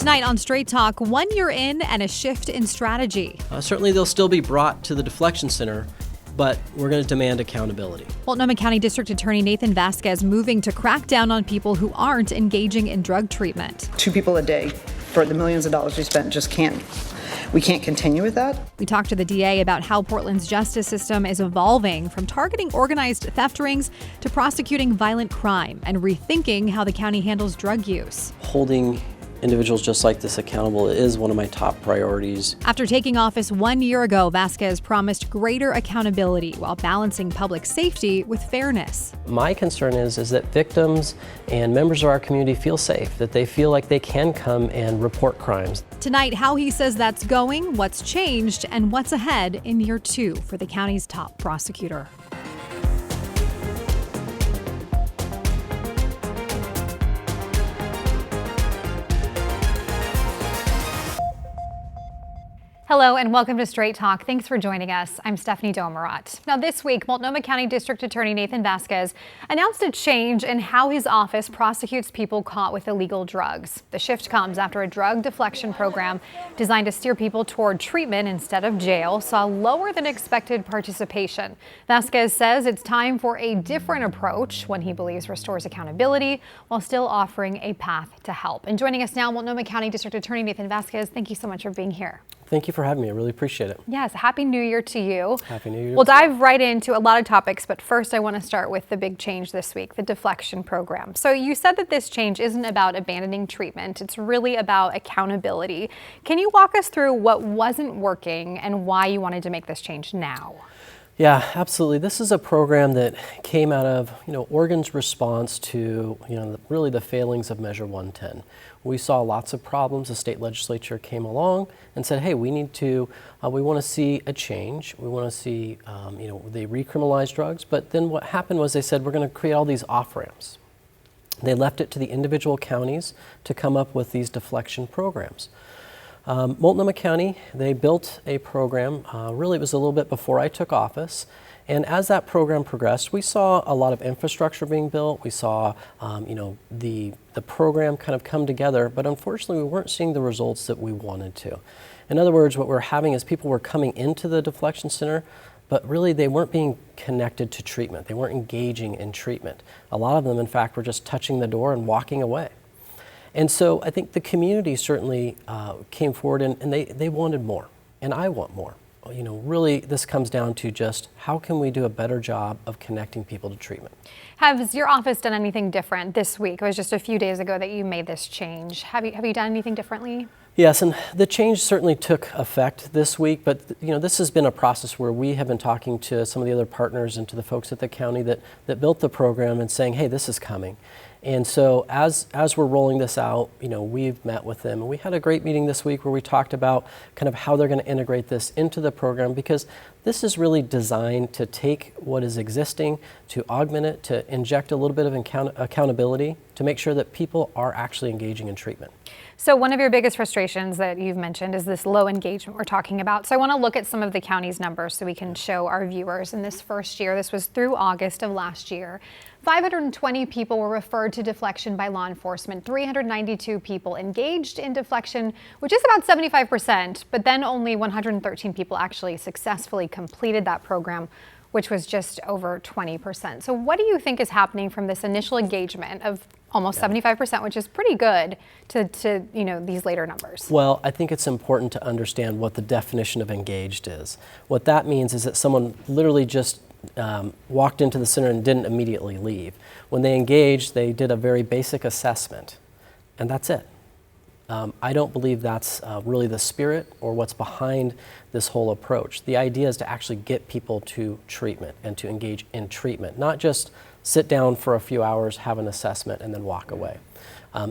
Tonight on Straight Talk, 1 year in and a shift in strategy. Certainly they'll still be brought to the deflection center, but we're going to demand accountability. Multnomah County District Attorney Nathan Vasquez moving to crack down on people who aren't engaging in drug treatment. 2 people a day for the millions of dollars we spent we can't continue with that. We talked to the DA about how Portland's justice system is evolving from targeting organized theft rings to prosecuting violent crime and rethinking how the county handles drug use. Holding individuals just like this accountable is one of my top priorities. After taking office 1 year ago, Vasquez promised greater accountability while balancing public safety with fairness. My concern is that victims and members of our community feel safe, that they feel like they can come and report crimes. Tonight, how he says that's going, what's changed, and what's ahead in year 2 for the county's top prosecutor. Hello and welcome to Straight Talk. Thanks for joining us. I'm Stephanie Domerat. Now this week, Multnomah County District Attorney Nathan Vasquez announced a change in how his office prosecutes people caught with illegal drugs. The shift comes after a drug deflection program designed to steer people toward treatment instead of jail saw lower than expected participation. Vasquez says it's time for a different approach, one he believes restores accountability while still offering a path to help. And joining us now, Multnomah County District Attorney Nathan Vasquez. Thank you so much for being here. Thank you for having me. I really appreciate it. Yes, Happy New Year to you. Happy New Year. We'll dive right into a lot of topics, but first I want to start with the big change this week, the deflection program. So you said that this change isn't about abandoning treatment, it's really about accountability. Can you walk us through what wasn't working and why you wanted to make this change now? Yeah, absolutely. This is a program that came out of, Oregon's response to, really the failings of Measure 110. We saw lots of problems. The state legislature came along and said, hey, we want to see a change. We want to see, they recriminalize drugs. But then what happened was they said, we're going to create all these off-ramps. They left it to the individual counties to come up with these deflection programs. Multnomah County, they built a program, really it was a little bit before I took office, and as that program progressed, we saw a lot of infrastructure being built. We saw, the program kind of come together, but unfortunately we weren't seeing the results that we wanted to. In other words, what we're having is people were coming into the deflection center, but really they weren't being connected to treatment. They weren't engaging in treatment. A lot of them, in fact, were just touching the door and walking away. And so I think the community certainly came forward and they wanted more, and I want more. Really this comes down to just how can we do a better job of connecting people to treatment. Has your office done anything different this week? It was just a few days ago that you made this change. Have you done anything differently? Yes, and the change certainly took effect this week, but this has been a process where we have been talking to some of the other partners and to the folks at the county that built the program and saying, hey, this is coming. And so as we're rolling this out, we've met with them, and we had a great meeting this week where we talked about kind of how they're going to integrate this into the program, because this is really designed to take what is existing, to augment it, to inject a little bit of accountability, to make sure that people are actually engaging in treatment. So one of your biggest frustrations that you've mentioned is this low engagement we're talking about. So I want to look at some of the county's numbers so we can show our viewers. In this first year, this was through August of last year, 520 people were referred to deflection by law enforcement, 392 people engaged in deflection, which is about 75%, but then only 113 people actually successfully completed that program, which was just over 20%. So what do you think is happening from this initial engagement of almost 75%, which is pretty good, to these later numbers? Well, I think it's important to understand what the definition of engaged is. What that means is that someone literally just walked into the center and didn't immediately leave. When they engaged, they did a very basic assessment, and that's it. I don't believe that's really the spirit or what's behind this whole approach. The idea is to actually get people to treatment and to engage in treatment, not just sit down for a few hours, have an assessment, and then walk away.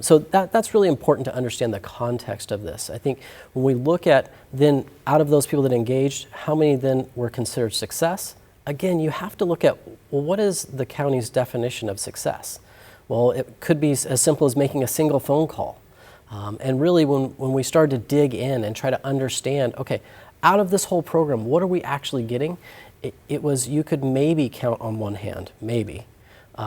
So that's really important to understand the context of this. I think when we look at then out of those people that engaged, how many then were considered success? Again, you have to look at, well, what is the county's definition of success? Well, it could be as simple as making a single phone call. And really when we started to dig in and try to understand, okay, out of this whole program, what are we actually getting? It was, you could maybe count on one hand, maybe,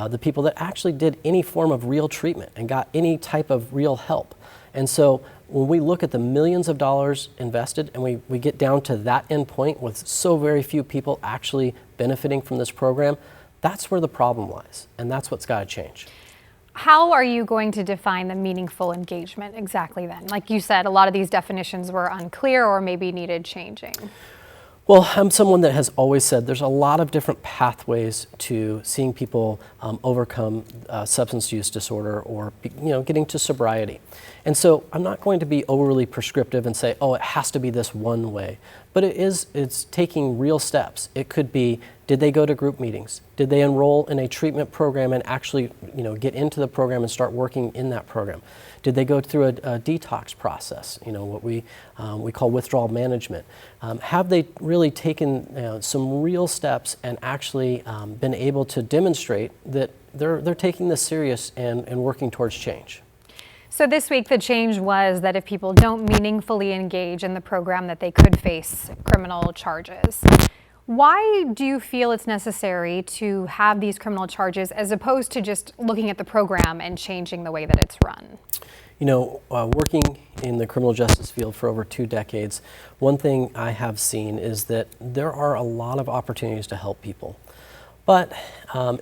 the people that actually did any form of real treatment and got any type of real help. And so when we look at the millions of dollars invested and we get down to that end point with so very few people actually benefiting from this program, that's where the problem lies, and that's what's got to change. How are you going to define the meaningful engagement exactly then? Like you said, a lot of these definitions were unclear or maybe needed changing. Well, I'm someone that has always said there's a lot of different pathways to seeing people overcome substance use disorder or getting to sobriety. And so I'm not going to be overly prescriptive and say, oh, it has to be this one way. But it's taking real steps. It could be, did they go to group meetings? Did they enroll in a treatment program and actually get into the program and start working in that program? Did they go through a detox process, what we call withdrawal management? Have they really taken some real steps and actually been able to demonstrate that they're taking this serious and working towards change? So this week, the change was that if people don't meaningfully engage in the program, that they could face criminal charges. Why do you feel it's necessary to have these criminal charges as opposed to just looking at the program and changing the way that it's run? Working in the criminal justice field for over 2 decades, one thing I have seen is that there are a lot of opportunities to help people. But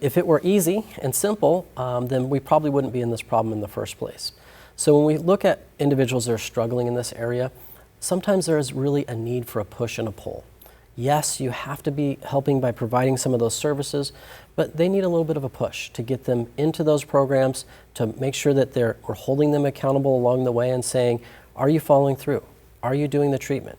if it were easy and simple, then we probably wouldn't be in this problem in the first place. So when we look at individuals that are struggling in this area, sometimes there is really a need for a push and a pull. Yes, you have to be helping by providing some of those services, but they need a little bit of a push to get them into those programs, to make sure that we're holding them accountable along the way and saying, are you following through? Are you doing the treatment?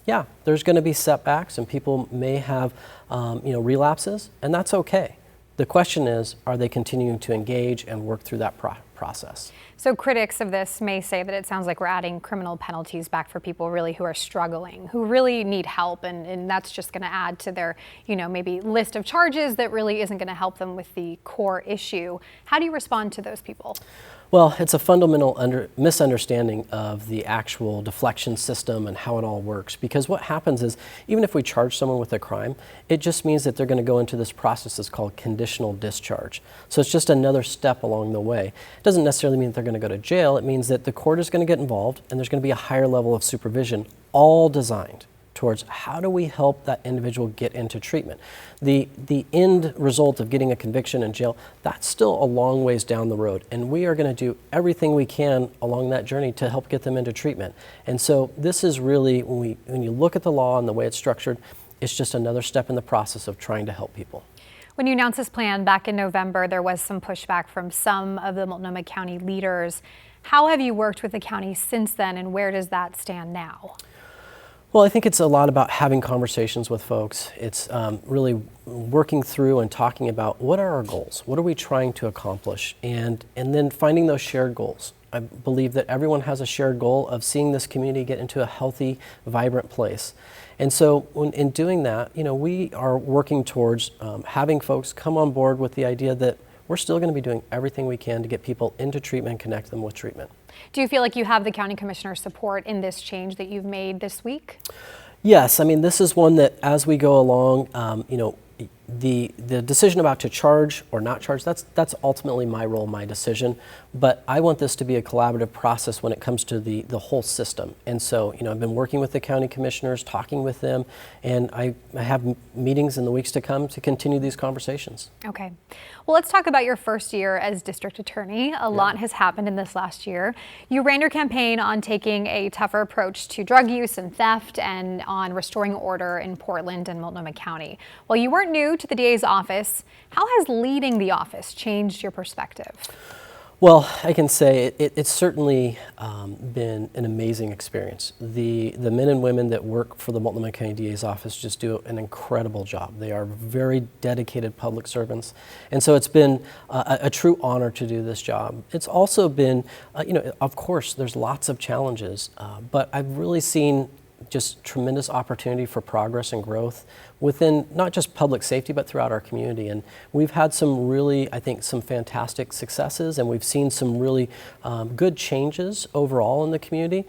Yeah, there's going to be setbacks and people may have relapses, and that's okay. The question is, are they continuing to engage and work through that process? So critics of this may say that it sounds like we're adding criminal penalties back for people really who are struggling, who really need help, and that's just going to add to their, maybe list of charges that really isn't going to help them with the core issue. How do you respond to those people? Well, it's a fundamental misunderstanding of the actual deflection system and how it all works. Because what happens is, even if we charge someone with a crime, it just means that they're going to go into this process that's called conditional discharge. So it's just another step along the way. It doesn't necessarily mean that they're going to go to jail. It means that the court is going to get involved and there's going to be a higher level of supervision, all designed towards how do we help that individual get into treatment. The end result of getting a conviction in jail, that's still a long ways down the road, and we are going to do everything we can along that journey to help get them into treatment. And so this is really, when you look at the law and the way it's structured, it's just another step in the process of trying to help people. When you announced this plan back in November, there was some pushback from some of the Multnomah County leaders. How have you worked with the county since then, and where does that stand now? Well, I think it's a lot about having conversations with folks. It's really working through and talking about what are our goals, what are we trying to accomplish, and then finding those shared goals. I believe that everyone has a shared goal of seeing this community get into a healthy, vibrant place. And so in doing that, we are working towards having folks come on board with the idea that we're still going to be doing everything we can to get people into treatment and connect them with treatment. Do you feel like you have the county commissioner's support in this change that you've made this week? Yes, this is one that as we go along, the decision about to charge or not charge, that's ultimately my role, my decision. But I want this to be a collaborative process when it comes to the whole system. And so, I've been working with the county commissioners, talking with them, and I have meetings in the weeks to come to continue these conversations. Okay. Well, let's talk about your first year as district attorney. A lot has happened in this last year. You ran your campaign on taking a tougher approach to drug use and theft and on restoring order in Portland and Multnomah County. While you weren't new to the DA's office, how has leading the office changed your perspective? Well, I can say it's certainly been an amazing experience. The men and women that work for the Multnomah County DA's office just do an incredible job. They are very dedicated public servants. And so it's been a true honor to do this job. It's also been, of course, there's lots of challenges, but I've really seen just tremendous opportunity for progress and growth within not just public safety, but throughout our community. And we've had some really, I think, some fantastic successes, and we've seen some really good changes overall in the community.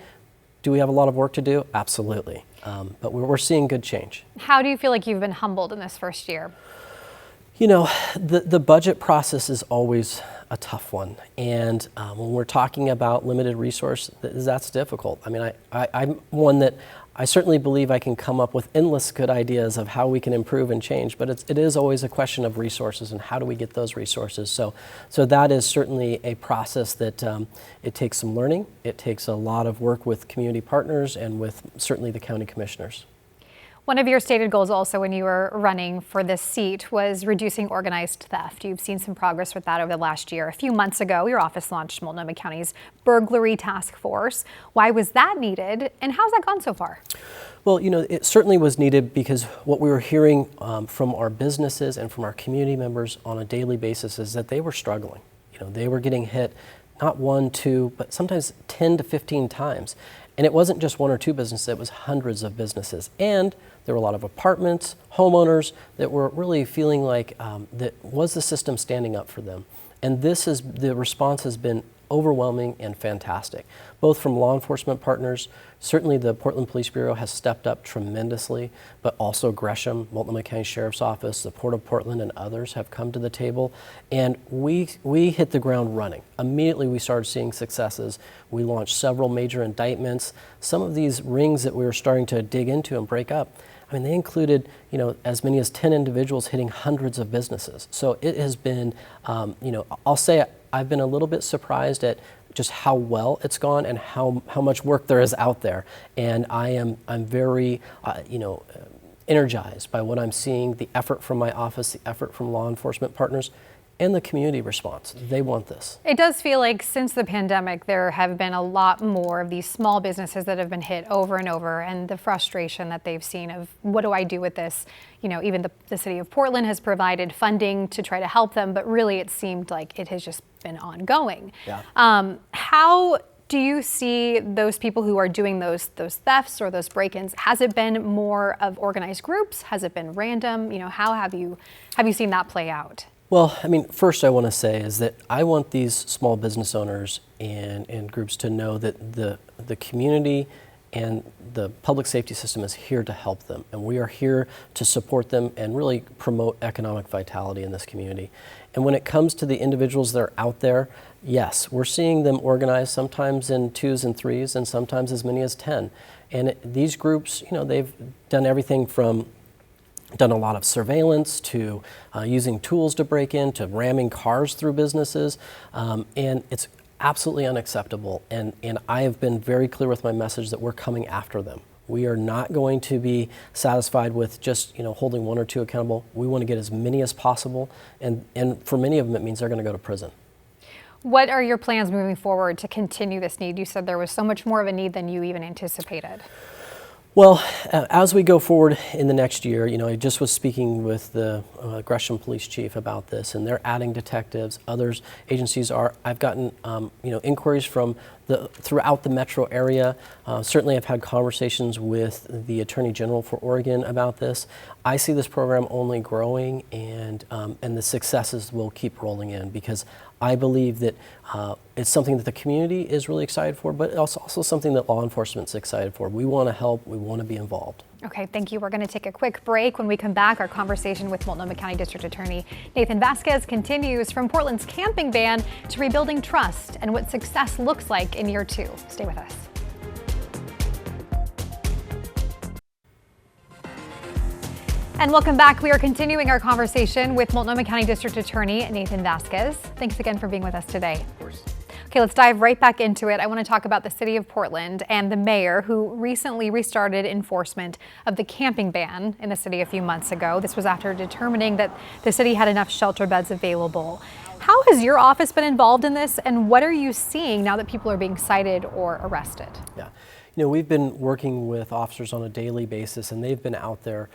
Do we have a lot of work to do? Absolutely. But we're seeing good change. How do you feel like you've been humbled in this first year? The budget process is always a tough one. And when we're talking about limited resource, that's difficult. I mean, I'm one that I certainly believe I can come up with endless good ideas of how we can improve and change, but it is always a question of resources and how do we get those resources. So that is certainly a process that it takes some learning. It takes a lot of work with community partners and with certainly the county commissioners. One of your stated goals also when you were running for this seat was reducing organized theft. You've seen some progress with that over the last year. A few months ago, your office launched Multnomah County's Burglary Task Force. Why was that needed, and how's that gone so far? Well, you know, it certainly was needed because what we were hearing from our businesses and from our community members on a daily basis is that they were struggling. You know, they were getting hit not 1, 2, but sometimes 10 to 15 times. And it wasn't just 1 or 2 businesses, it was hundreds of businesses. And there were a lot of apartments, homeowners that were really feeling like that was the system standing up for them. And the response has been overwhelming and fantastic, both from law enforcement partners. Certainly the Portland Police Bureau has stepped up tremendously, but also Gresham, Multnomah County Sheriff's Office, the Port of Portland, and others have come to the table. And we hit the ground running. Immediately we started seeing successes. We launched several major indictments. Some of these rings that we were starting to dig into and break up, I mean, they included, you know, as many as 10 individuals hitting hundreds of businesses. So it has been, you know, I'll say I've been a little bit surprised at just how well it's gone and how much work there is out there. And I'm very, you know, energized by what I'm seeing, the effort from my office, the effort from law enforcement partners, and the community response. They want this. It does feel like since the pandemic, there have been a lot more of these small businesses that have been hit over and over, and the frustration that they've seen of what do I do with this? You know, even the city of Portland has provided funding to try to help them, but really it seemed like it has just been ongoing. Yeah. How do you see those people who are doing those thefts or those break-ins? Has it been more of organized groups? Has it been random? You know, how have you seen that play out? Well, I mean, first I want to say is that I want these small business owners and groups to know that the community and the public safety system is here to help them. And we are here to support them and really promote economic vitality in this community. And when it comes to the individuals that are out there, yes, we're seeing them organized sometimes in 2s and 3s and sometimes as many as 10. And these groups, you know, they've done everything from done a lot of surveillance to using tools to break in, to ramming cars through businesses, and it's absolutely unacceptable. And I have been very clear with my message that we're coming after them. We are not going to be satisfied with just, you know, holding 1 or 2 accountable. We want to get as many as possible, and for many of them it means they're going to go to prison. What are your plans moving forward to continue this need? You said there was so much more of a need than you even anticipated. Well, as we go forward in the next year, you know, I just was speaking with the Gresham Police Chief about this, and they're adding detectives. Others agencies are. I've gotten, you know, inquiries from throughout the metro area. Certainly, I've had conversations with the Attorney General for Oregon about this. I see this program only growing, and the successes will keep rolling in because I believe that it's something that the community is really excited for, but it's also something that law enforcement is excited for. We want to help. We want to be involved. Okay, thank you. We're going to take a quick break. When we come back, our conversation with Multnomah County District Attorney Nathan Vasquez continues, from Portland's camping ban to rebuilding trust and what success looks like in year 2. Stay with us. And welcome back. We are continuing our conversation with Multnomah County District Attorney Nathan Vasquez. Thanks again for being with us today. Of course. Okay, let's dive right back into it. I want to talk about the city of Portland and the mayor who recently restarted enforcement of the camping ban in the city a few months ago. This was after determining that the city had enough shelter beds available. How has your office been involved in this, and what are you seeing now that people are being cited or arrested? Yeah. You know, we've been working with officers on a daily basis, and they've been out there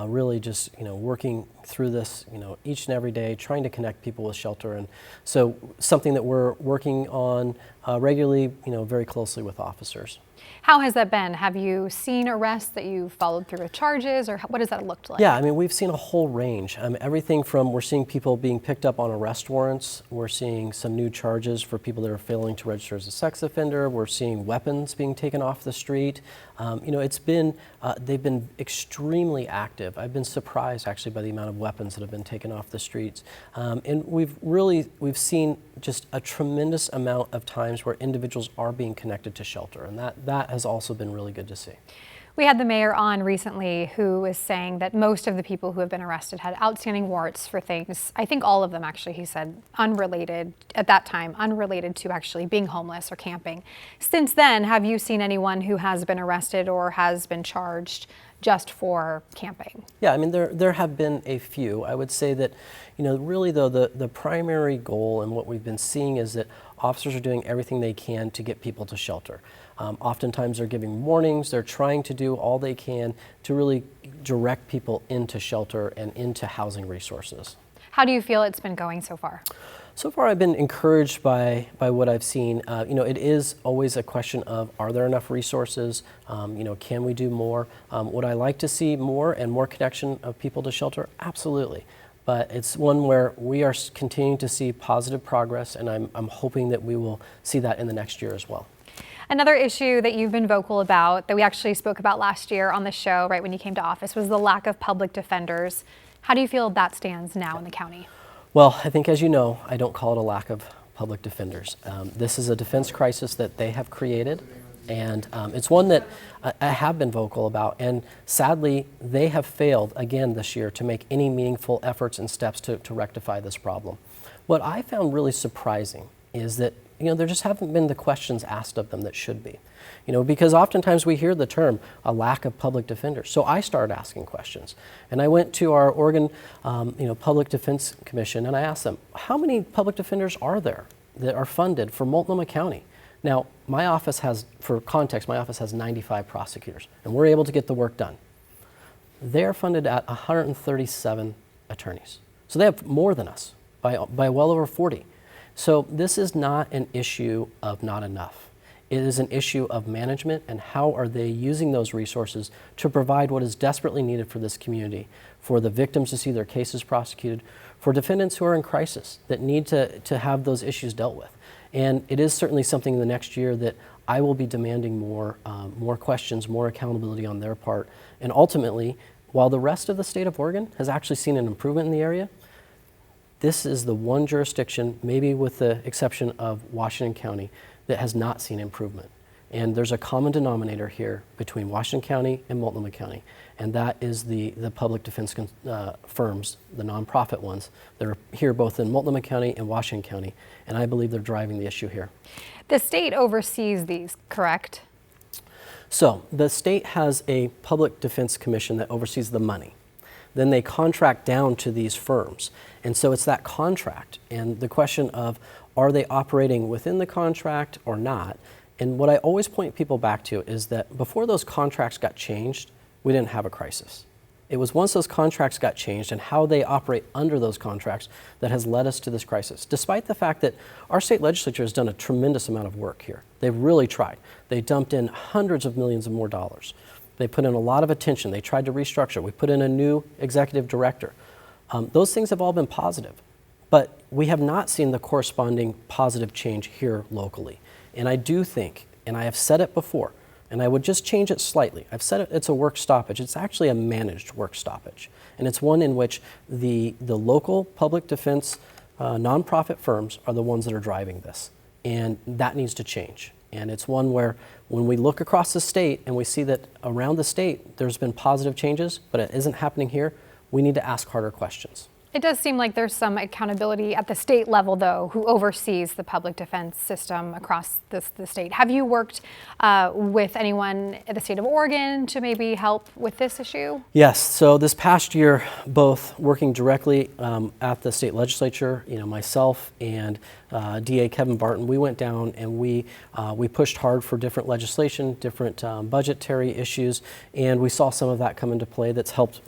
really just, you know, working through this, you know, each and every day, trying to connect people with shelter. And so something that we're working on regularly, you know, very closely with officers. How has that been? Have you seen arrests that you followed through with charges, or what does that look like? Yeah, I mean, we've seen a whole range. Everything from, we're seeing people being picked up on arrest warrants. We're seeing some new charges for people that are failing to register as a sex offender. We're seeing weapons being taken off the street. It's been, they've been extremely active. I've been surprised actually by the amount of weapons that have been taken off the streets. And we've seen just a tremendous amount of times where individuals are being connected to shelter. And that has also been really good to see. We had the mayor on recently who was saying that most of the people who have been arrested had outstanding warrants for things, I think all of them actually, he said, unrelated, at that time, unrelated to actually being homeless or camping. Since then, have you seen anyone who has been arrested or has been charged just for camping? Yeah, I mean, there have been a few. I would say that, really though, the primary goal and what we've been seeing is that officers are doing everything they can to get people to shelter. Oftentimes they're giving warnings, they're trying to do all they can to really direct people into shelter and into housing resources. How do you feel it's been going so far? So far I've been encouraged by what I've seen. It is always a question of, are there enough resources? Can we do more? Would I like to see more and more connection of people to shelter? Absolutely. But it's one where we are continuing to see positive progress, and I'm hoping that we will see that in the next year as well. Another issue that you've been vocal about, that we actually spoke about last year on the show, right when you came to office, was the lack of public defenders. How do you feel that stands now in the county? Well, I think, as you know, I don't call it a lack of public defenders. This is a defense crisis that they have created, and it's one that I have been vocal about. And sadly, they have failed again this year to make any meaningful efforts and steps to rectify this problem. What I found really surprising is that there just haven't been the questions asked of them that should be. Because oftentimes we hear the term, a lack of public defenders. So I started asking questions. And I went to our Oregon, Public Defense Commission, and I asked them, how many public defenders are there that are funded for Multnomah County? Now, my office has, for context, my office has 95 prosecutors, and we're able to get the work done. They're funded at 137 attorneys. So they have more than us by well over 40. So this is not an issue of not enough. It is an issue of management and how are they using those resources to provide what is desperately needed for this community, for the victims to see their cases prosecuted, for defendants who are in crisis that need to have those issues dealt with. And it is certainly something in the next year that I will be demanding more questions, more accountability on their part. And ultimately, while the rest of the state of Oregon has actually seen an improvement in the area, this is the one jurisdiction, maybe with the exception of Washington County, that has not seen improvement. And there's a common denominator here between Washington County and Multnomah County, and that is the public defense firms, the nonprofit ones, that are here both in Multnomah County and Washington County, and I believe they're driving the issue here. The state oversees these, correct? So the state has a public defense commission that oversees the money. Then they contract down to these firms. And so it's that contract and the question of, are they operating within the contract or not? And what I always point people back to is that before those contracts got changed, we didn't have a crisis. It was once those contracts got changed and how they operate under those contracts that has led us to this crisis, despite the fact that our state legislature has done a tremendous amount of work here. They've really tried. They dumped in hundreds of millions of more dollars. They put in a lot of attention. They tried to restructure. We put in a new executive director. Those things have all been positive, but we have not seen the corresponding positive change here locally. And I do think, and I have said it before, and I would just change it slightly. I've said it's a work stoppage. It's actually a managed work stoppage. And it's one in which the local public defense nonprofit firms are the ones that are driving this. And that needs to change. And it's one where when we look across the state and we see that around the state there's been positive changes, but it isn't happening here, we need to ask harder questions. It does seem like there's some accountability at the state level, though, who oversees the public defense system across the state. Have you worked with anyone at the state of Oregon to maybe help with this issue? Yes. So this past year, both working directly at the state legislature, myself and DA Kevin Barton, we went down and we pushed hard for different legislation, different budgetary issues, and we saw some of that come into play that's helped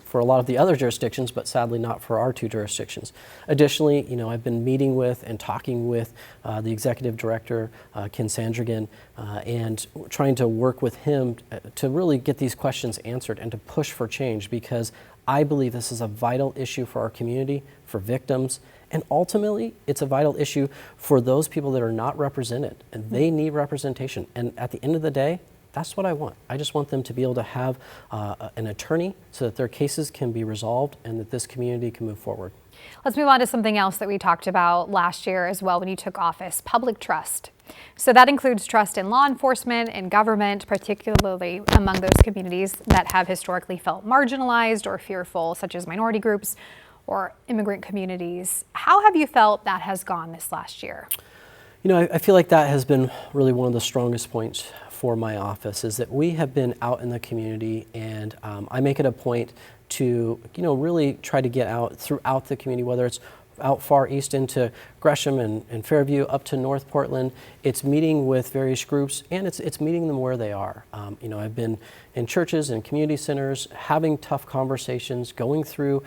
for a lot of the other jurisdictions, but sadly not for our two jurisdictions. Additionally, I've been meeting with and talking with the executive director, Ken Sandrigan, and trying to work with him to really get these questions answered and to push for change, because I believe this is a vital issue for our community, for victims, and ultimately it's a vital issue for those people that are not represented, and they need representation. And at the end of the day, That's what I want. I just want them to be able to have an attorney so that their cases can be resolved and that this community can move forward. Let's move on to something else that we talked about last year as well when you took office, public trust. So that includes trust in law enforcement and government, particularly among those communities that have historically felt marginalized or fearful, such as minority groups or immigrant communities. How have you felt that has gone this last year? You know, I feel like that has been really one of the strongest points for my office, is that we have been out in the community, and I make it a point to, really try to get out throughout the community, whether it's out far east into Gresham and Fairview up to North Portland. It's meeting with various groups, and it's meeting them where they are. I've been in churches and community centers, having tough conversations, going through,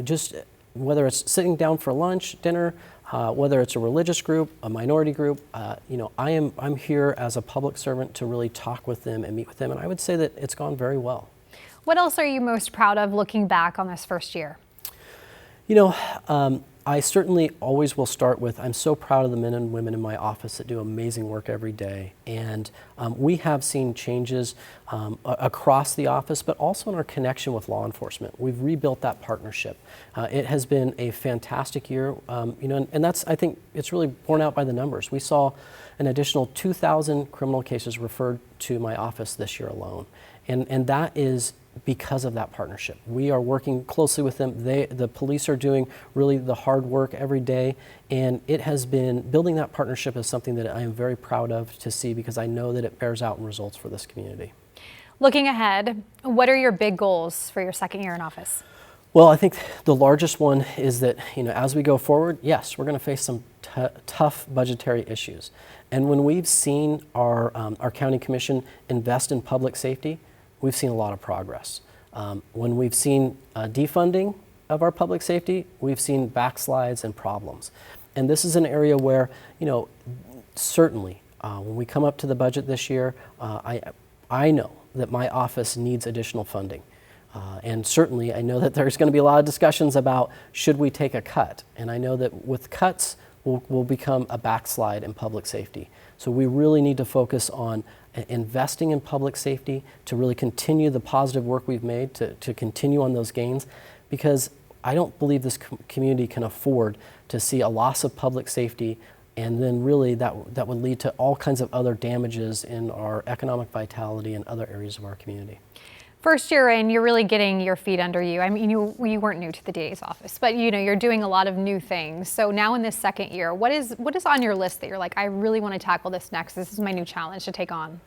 just whether it's sitting down for lunch, dinner, whether it's a religious group, a minority group, I'm here as a public servant to really talk with them and meet with them, and I would say that it's gone very well. What else are you most proud of looking back on this first year? I certainly always will start with, I'm so proud of the men and women in my office that do amazing work every day. And we have seen changes across the office, but also in our connection with law enforcement. We've rebuilt that partnership. It has been a fantastic year, and that's, I think, it's really borne out by the numbers. We saw an additional 2,000 criminal cases referred to my office this year alone. And that is because of that partnership. We are working closely with them. The police are doing really the hard work every day, and it has been, building that partnership is something that I am very proud of to see, because I know that it bears out in results for this community. Looking ahead, what are your big goals for your second year in office? Well, I think the largest one is that, as we go forward, yes, we're going to face some tough budgetary issues. And when we've seen our county commission invest in public safety, we've seen a lot of progress. When we've seen defunding of our public safety, we've seen backslides and problems. And this is an area where, certainly when we come up to the budget this year, I know that my office needs additional funding. And certainly I know that there's going to be a lot of discussions about, should we take a cut? And I know that with cuts, will become a backslide in public safety. So we really need to focus on investing in public safety to really continue the positive work we've made, to continue on those gains, because I don't believe this community can afford to see a loss of public safety, and then really that would lead to all kinds of other damages in our economic vitality and other areas of our community. First year in, you're really getting your feet under you. I mean, you weren't new to the DA's office, but you're doing a lot of new things. So now in this second year, what is on your list that you're like, I really want to tackle this next? This is my new challenge to take on.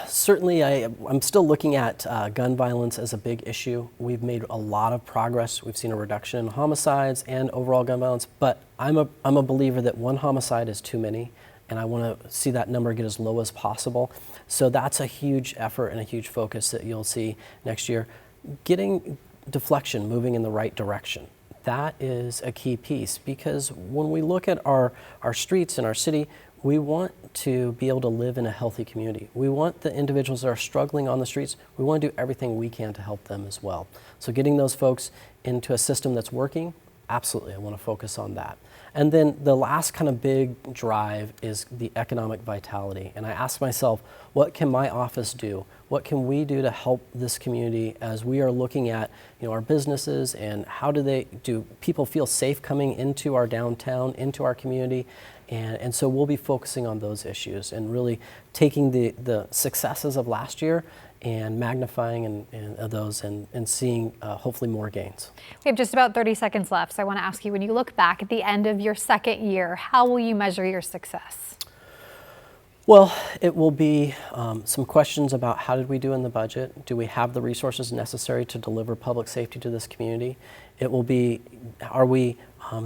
Certainly, I'm still looking at gun violence as a big issue. We've made a lot of progress. We've seen a reduction in homicides and overall gun violence, but I'm a believer that one homicide is too many, and I want to see that number get as low as possible. So that's a huge effort and a huge focus that you'll see next year. Getting deflection moving in the right direction, that is a key piece, because when we look at our streets and our city, we want to be able to live in a healthy community. We want the individuals that are struggling on the streets, we want to do everything we can to help them as well. So getting those folks into a system that's working, absolutely, I want to focus on that. And then the last kind of big drive is the economic vitality. And I ask myself, what can my office do? What can we do to help this community as we are looking at our businesses, and how do people feel safe coming into our downtown, into our community? And so we'll be focusing on those issues and really taking the successes of last year and magnifying those and seeing hopefully more gains. We have just about 30 seconds left, so I want to ask you, when you look back at the end of your second year, how will you measure your success? Well, it will be some questions about how did we do in the budget? Do we have the resources necessary to deliver public safety to this community? It will be, are we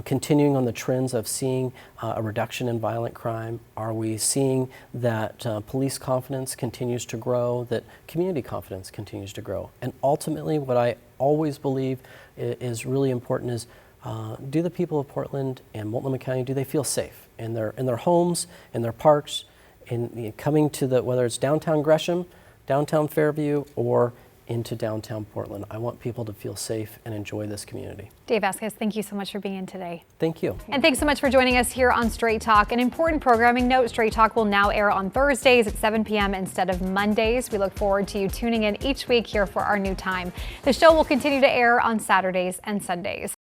continuing on the trends of seeing a reduction in violent crime? Are we seeing that police confidence continues to grow, that community confidence continues to grow? And ultimately, what I always believe is really important is, do the people of Portland and Multnomah County, do they feel safe in their homes, in their parks, in coming to whether it's downtown Gresham, downtown Fairview, or into downtown Portland. I want people to feel safe and enjoy this community. Dave Vasquez, thank you so much for being in today. Thank you. And thanks so much for joining us here on Straight Talk. An important programming note, Straight Talk will now air on Thursdays at 7 p.m. instead of Mondays. We look forward to you tuning in each week here for our new time. The show will continue to air on Saturdays and Sundays.